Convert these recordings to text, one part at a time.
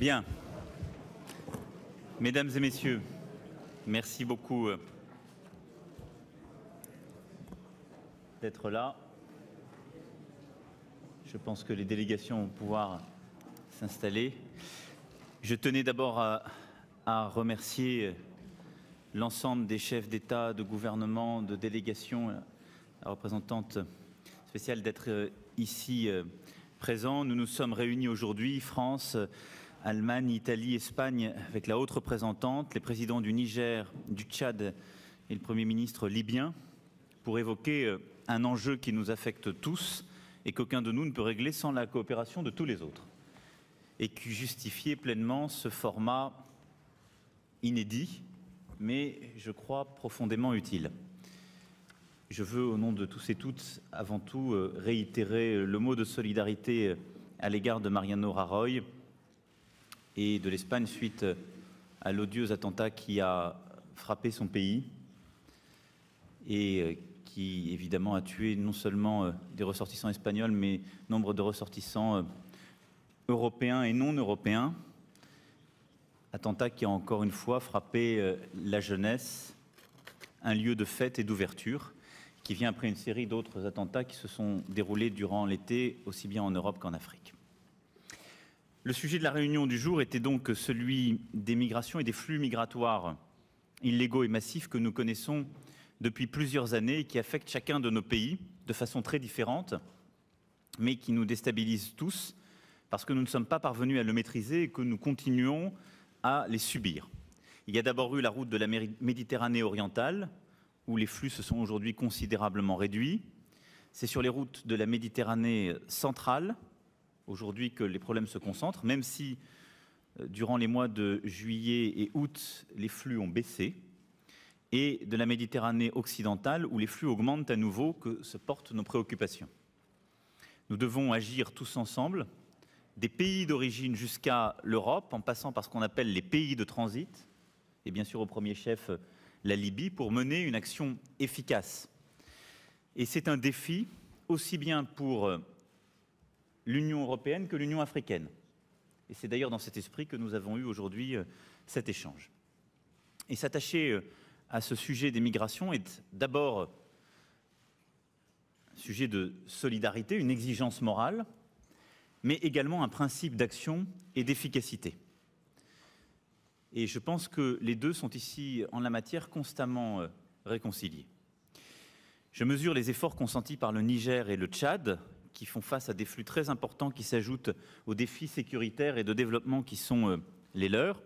Bien. Mesdames et messieurs, merci beaucoup d'être là. Je pense que les délégations vont pouvoir s'installer. Je tenais d'abord à remercier l'ensemble des chefs d'État, de gouvernement, de délégations, la représentante spéciale d'être ici présent. Nous nous sommes réunis aujourd'hui, France, Allemagne, Italie, Espagne, avec la haute représentante, les présidents du Niger, du Tchad et le Premier ministre libyen, pour évoquer un enjeu qui nous affecte tous et qu'aucun de nous ne peut régler sans la coopération de tous les autres, et qui justifiait pleinement ce format inédit, mais je crois profondément utile. Je veux, au nom de tous et toutes, avant tout réitérer le mot de solidarité à l'égard de Mariano Rajoy et de l'Espagne suite à l'odieux attentat qui a frappé son pays et qui, évidemment, a tué non seulement des ressortissants espagnols, mais nombre de ressortissants européens et non européens. Attentat qui a encore une fois frappé la jeunesse, un lieu de fête et d'ouverture, qui vient après une série d'autres attentats qui se sont déroulés durant l'été, aussi bien en Europe qu'en Afrique. Le sujet de la réunion du jour était donc celui des migrations et des flux migratoires illégaux et massifs que nous connaissons depuis plusieurs années et qui affectent chacun de nos pays de façon très différente, mais qui nous déstabilisent tous parce que nous ne sommes pas parvenus à le maîtriser et que nous continuons à les subir. Il y a d'abord eu la route de la Méditerranée orientale, où les flux se sont aujourd'hui considérablement réduits. C'est sur les routes de la Méditerranée centrale, aujourd'hui, que les problèmes se concentrent, même si, durant les mois de juillet et août, les flux ont baissé, et de la Méditerranée occidentale, où les flux augmentent à nouveau, que se portent nos préoccupations. Nous devons agir tous ensemble, des pays d'origine jusqu'à l'Europe, en passant par ce qu'on appelle les pays de transit, et bien sûr au premier chef la Libye, pour mener une action efficace. Et c'est un défi aussi bien pour l'Union européenne que l'Union africaine. Et c'est d'ailleurs dans cet esprit que nous avons eu aujourd'hui cet échange. Et s'attacher à ce sujet des migrations est d'abord un sujet de solidarité, une exigence morale, mais également un principe d'action et d'efficacité. Et je pense que les deux sont ici, en la matière, constamment réconciliés. Je mesure les efforts consentis par le Niger et le Tchad, qui font face à des flux très importants qui s'ajoutent aux défis sécuritaires et de développement qui sont les leurs.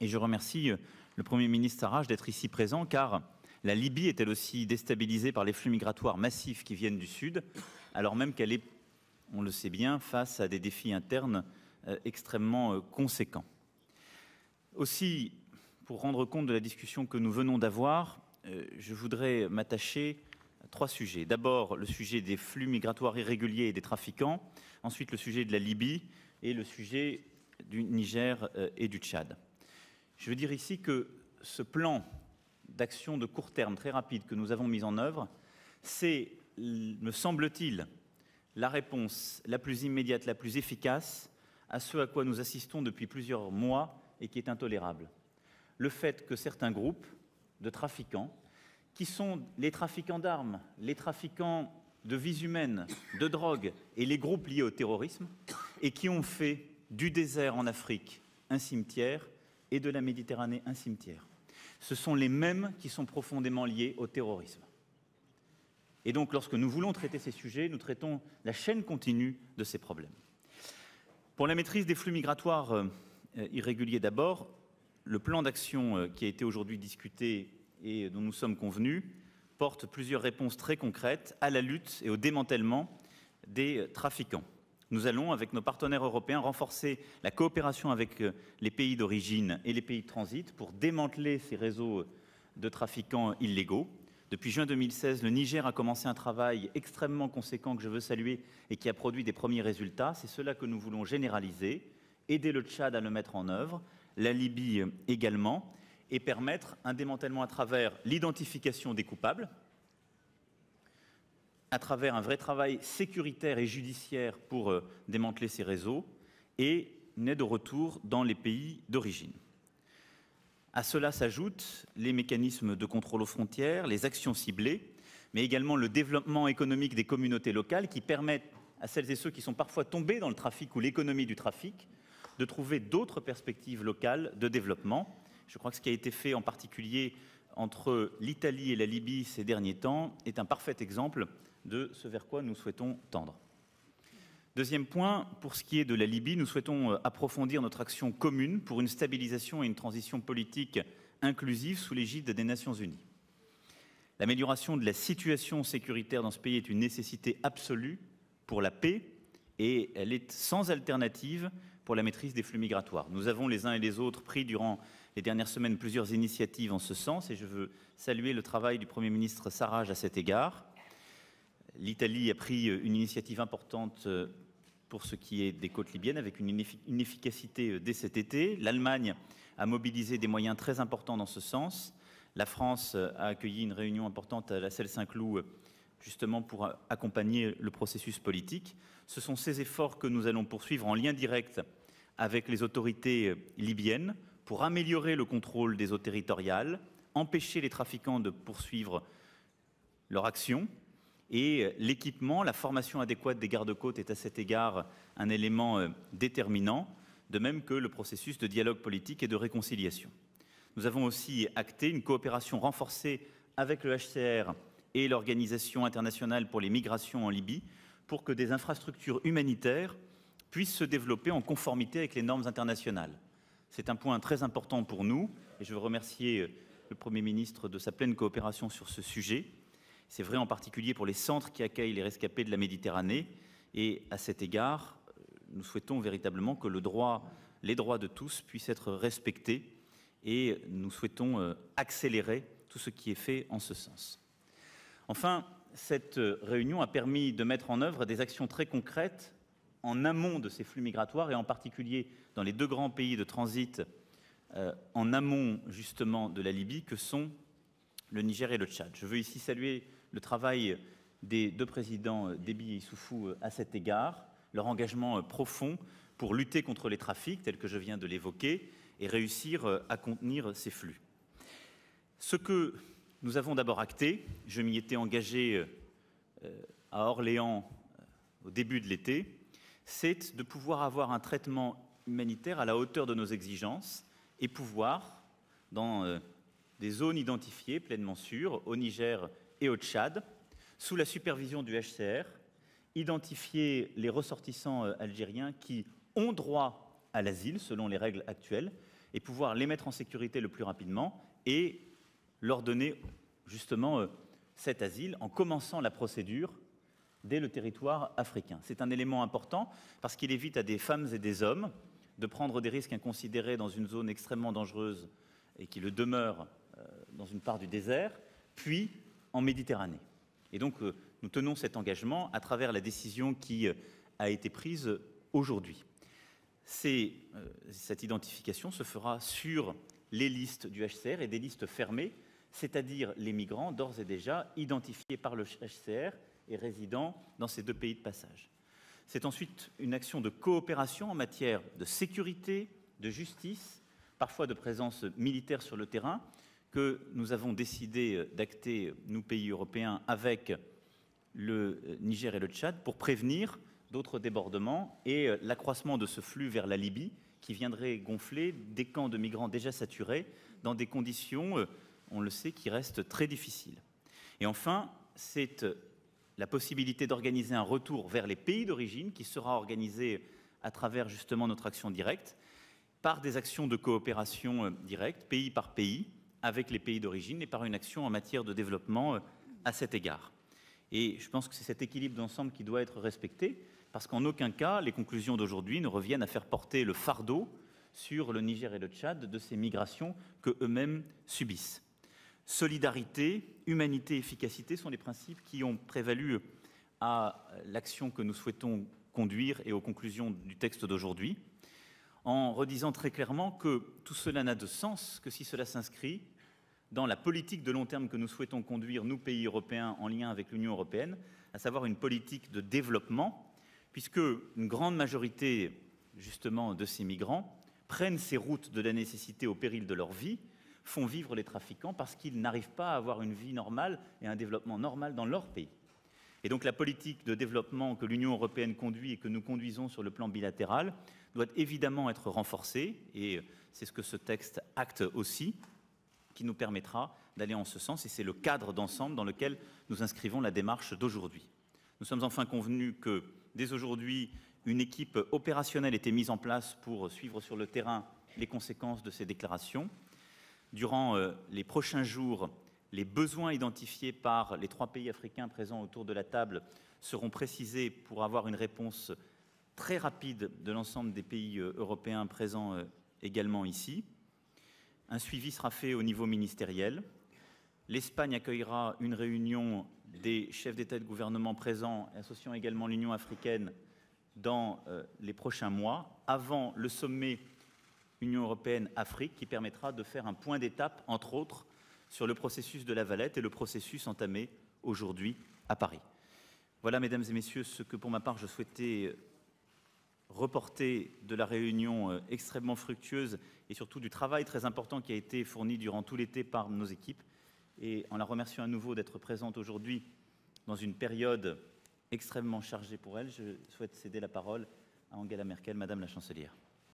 Et je remercie le Premier ministre Sarraj d'être ici présent, car la Libye est elle aussi déstabilisée par les flux migratoires massifs qui viennent du Sud, alors même qu'elle est, on le sait bien, face à des défis internes extrêmement conséquents. Aussi, pour rendre compte de la discussion que nous venons d'avoir, je voudrais m'attacher à trois sujets. D'abord, le sujet des flux migratoires irréguliers et des trafiquants. Ensuite, le sujet de la Libye et le sujet du Niger et du Tchad. Je veux dire ici que ce plan d'action de court terme très rapide que nous avons mis en œuvre, c'est, me semble-t-il, la réponse la plus immédiate, la plus efficace à ce à quoi nous assistons depuis plusieurs mois et qui est intolérable. Le fait que certains groupes de trafiquants, qui sont les trafiquants d'armes, les trafiquants de vies humaines, de drogue et les groupes liés au terrorisme, et qui ont fait du désert en Afrique un cimetière et de la Méditerranée un cimetière. Ce sont les mêmes qui sont profondément liés au terrorisme. Et donc, lorsque nous voulons traiter ces sujets, nous traitons la chaîne continue de ces problèmes. Pour la maîtrise des flux migratoires irréguliers d'abord, le plan d'action qui a été aujourd'hui discuté et dont nous sommes convenus porte plusieurs réponses très concrètes à la lutte et au démantèlement des trafiquants. Nous allons, avec nos partenaires européens, renforcer la coopération avec les pays d'origine et les pays de transit pour démanteler ces réseaux de trafiquants illégaux. Depuis juin 2016, le Niger a commencé un travail extrêmement conséquent que je veux saluer et qui a produit des premiers résultats. C'est cela que nous voulons généraliser, aider le Tchad à le mettre en œuvre, la Libye également, et permettre un démantèlement à travers l'identification des coupables, à travers un vrai travail sécuritaire et judiciaire pour démanteler ces réseaux, et une aide au retour dans les pays d'origine. À cela s'ajoutent les mécanismes de contrôle aux frontières, les actions ciblées, mais également le développement économique des communautés locales qui permettent à celles et ceux qui sont parfois tombés dans le trafic ou l'économie du trafic de trouver d'autres perspectives locales de développement. Je crois que ce qui a été fait en particulier entre l'Italie et la Libye ces derniers temps est un parfait exemple de ce vers quoi nous souhaitons tendre. Deuxième point, pour ce qui est de la Libye, nous souhaitons approfondir notre action commune pour une stabilisation et une transition politique inclusive sous l'égide des Nations Unies. L'amélioration de la situation sécuritaire dans ce pays est une nécessité absolue pour la paix et elle est sans alternative pour la maîtrise des flux migratoires. Nous avons les uns et les autres pris durant les dernières semaines plusieurs initiatives en ce sens et je veux saluer le travail du Premier ministre Sarraj à cet égard. L'Italie a pris une initiative importante pour ce qui est des côtes libyennes avec une efficacité dès cet été. L'Allemagne a mobilisé des moyens très importants dans ce sens. La France a accueilli une réunion importante à la Celle-Saint-Cloud justement pour accompagner le processus politique. Ce sont ces efforts que nous allons poursuivre en lien direct avec les autorités libyennes pour améliorer le contrôle des eaux territoriales, empêcher les trafiquants de poursuivre leur action. Et l'équipement, la formation adéquate des gardes-côtes est à cet égard un élément déterminant, de même que le processus de dialogue politique et de réconciliation. Nous avons aussi acté une coopération renforcée avec le HCR et l'Organisation internationale pour les migrations en Libye pour que des infrastructures humanitaires puissent se développer en conformité avec les normes internationales. C'est un point très important pour nous et je veux remercier le Premier ministre de sa pleine coopération sur ce sujet. C'est vrai en particulier pour les centres qui accueillent les rescapés de la Méditerranée et à cet égard, nous souhaitons véritablement que les droits de tous puissent être respectés et nous souhaitons accélérer tout ce qui est fait en ce sens. Enfin, cette réunion a permis de mettre en œuvre des actions très concrètes en amont de ces flux migratoires et en particulier dans les deux grands pays de transit en amont justement de la Libye que sont le Niger et le Tchad. Je veux ici saluer le travail des deux présidents Déby et Issoufou à cet égard, leur engagement profond pour lutter contre les trafics tels que je viens de l'évoquer et réussir à contenir ces flux. Ce que nous avons d'abord acté, je m'y étais engagé à Orléans au début de l'été, c'est de pouvoir avoir un traitement humanitaire à la hauteur de nos exigences et pouvoir, dans des zones identifiées pleinement sûres, au Niger et au Tchad, sous la supervision du HCR, identifier les ressortissants algériens qui ont droit à l'asile selon les règles actuelles et pouvoir les mettre en sécurité le plus rapidement et leur donner justement cet asile en commençant la procédure dès le territoire africain. C'est un élément important parce qu'il évite à des femmes et des hommes de prendre des risques inconsidérés dans une zone extrêmement dangereuse et qui le demeure dans une part du désert, puis en Méditerranée. Et donc nous tenons cet engagement à travers la décision qui a été prise aujourd'hui. Cette identification se fera sur les listes du HCR et des listes fermées, c'est-à-dire les migrants d'ores et déjà identifiés par le HCR et résidant dans ces deux pays de passage. C'est ensuite une action de coopération en matière de sécurité, de justice, parfois de présence militaire sur le terrain, que nous avons décidé d'acter, nous pays européens, avec le Niger et le Tchad, pour prévenir d'autres débordements et l'accroissement de ce flux vers la Libye, qui viendrait gonfler des camps de migrants déjà saturés, dans des conditions, on le sait, qui restent très difficiles. Et enfin, c'est la possibilité d'organiser un retour vers les pays d'origine, qui sera organisé à travers justement notre action directe, par des actions de coopération directe, pays par pays, avec les pays d'origine, et par une action en matière de développement à cet égard. Et je pense que c'est cet équilibre d'ensemble qui doit être respecté, parce qu'en aucun cas, les conclusions d'aujourd'hui ne reviennent à faire porter le fardeau sur le Niger et le Tchad de ces migrations qu'eux-mêmes subissent. Solidarité, humanité, efficacité sont les principes qui ont prévalu à l'action que nous souhaitons conduire et aux conclusions du texte d'aujourd'hui, en redisant très clairement que tout cela n'a de sens que si cela s'inscrit dans la politique de long terme que nous souhaitons conduire, nous, pays européens, en lien avec l'Union européenne, à savoir une politique de développement, puisque une grande majorité justement de ces migrants, prennent ces routes de la nécessité au péril de leur vie, font vivre les trafiquants parce qu'ils n'arrivent pas à avoir une vie normale et un développement normal dans leur pays. Et donc la politique de développement que l'Union européenne conduit et que nous conduisons sur le plan bilatéral doit évidemment être renforcée, et c'est ce que ce texte acte aussi, qui nous permettra d'aller en ce sens, et c'est le cadre d'ensemble dans lequel nous inscrivons la démarche d'aujourd'hui. Nous sommes enfin convenus que, dès aujourd'hui, une équipe opérationnelle était mise en place pour suivre sur le terrain les conséquences de ces déclarations. Durant les prochains jours, les besoins identifiés par les 3 pays africains présents autour de la table seront précisés pour avoir une réponse très rapide de l'ensemble des pays européens présents également ici. Un suivi sera fait au niveau ministériel. L'Espagne accueillera une réunion des chefs d'État et de gouvernement présents, associant également l'Union africaine, dans les prochains mois, avant le sommet Union européenne-Afrique, qui permettra de faire un point d'étape, entre autres, sur le processus de La Valette et le processus entamé aujourd'hui à Paris. Voilà, mesdames et messieurs, ce que pour ma part je souhaitais reporter de la réunion extrêmement fructueuse et surtout du travail très important qui a été fourni durant tout l'été par nos équipes. Et en la remerciant à nouveau d'être présente aujourd'hui dans une période extrêmement chargée pour elle, je souhaite céder la parole à Angela Merkel, Madame la Chancelière.